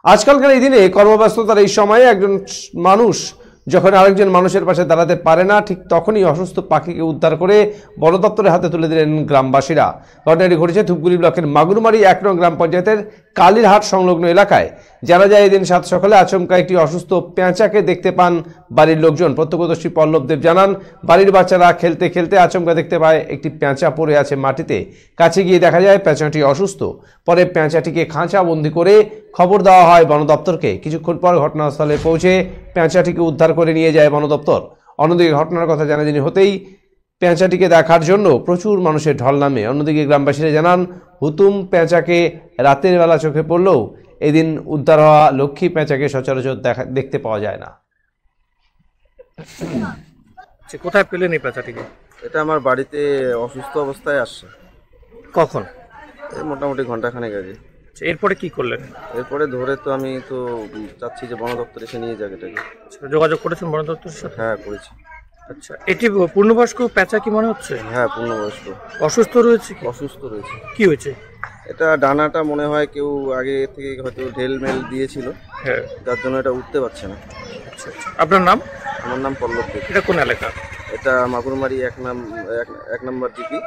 আজকালকার এই দিনে কর্মব্যস্ততার এই সময়ে একজন মানুষ যখন আরেকজন মানুষের পাশে দাঁড়াতে পারে না, ঠিক তখনই অসুস্থ পাখিকে উদ্ধার করে বন দপ্তরের হাতে তুলে দিলেন গ্রামবাসীরা। ঘটনাটি ঘটেছে ধূপগুড়ি ব্লকের মাগুরমারি ১ নং গ্রাম পঞ্চায়েতের কালীরহাট সংলগ্ন এলাকায়। জানা যায়, এদিন সাত সকালে আচমকা একটি অসুস্থ পেঁচাকে দেখতে পান বাড়ির লোকজন। প্রত্যক্ষদর্শী পল্লব দেব জানান, বাড়ির বাচ্চারা খেলতে খেলতে আচমকা দেখতে পায় একটি পেঁচা পড়ে আছে মাটিতে। কাছে গিয়ে দেখা যায় পেঁচাটি অসুস্থ। পরে পেঁচাটিকে খাঁচা বন্দি করে খবর দেওয়া হয় বন দপ্তরকে। কিছুক্ষণ পর ঘটনাস্থলে পৌঁছে পেঁচাটিকে উদ্ধার করে নিয়ে যায় বন দপ্তর। অন্যদিকে ঘটনার কথা জানাজানি হতেই পেঁচাটিকে দেখার জন্য প্রচুর মানুষের ঢল নামে। অন্যদিকে গ্রামবাসীরা জানান, হুতুম পেঁচাকে রাতের বেলা চোখে পড়লেও এদিন উদ্ধার হওয়া লক্ষ্মী পেঁচাকে সচরাচর দেখতে পাওয়া যায় না। কোথায় পেলেন এই পেঁচাটিকে? এটা আমার বাড়িতে অসুস্থ অবস্থায় আসছে। কখন? মোটামুটি ঘন্টাখানেক আগে। এরপরে কি করলেন? এরপরে ধরে তো আমি তো চাচ্ছি যে বন দপ্তরে এসে নিয়ে যাক এটাকে। যোগাযোগ করেছেন বন দপ্তরের সাথে? হ্যাঁ, করেছি। আচ্ছা, এটি পূর্ণবয়স্ক পেঁচা কি মনে হচ্ছে? হ্যাঁ, পূর্ণবয়স্ক। অসুস্থ রয়েছে? অসুস্থ রয়েছে। কি হয়েছে? এটা ডানাটা মনে হয় কেউ আগে থেকে হয়তো ঢেলমেল দিয়েছিল, হ্যাঁ, যার জন্য এটা উঠতে পারছে না। আচ্ছা আচ্ছা। আপনার নাম? আমার নাম পল্লব দেব। এটা কোন এলাকা? এটা মাগুরমারি ১ নম্বর জিপি।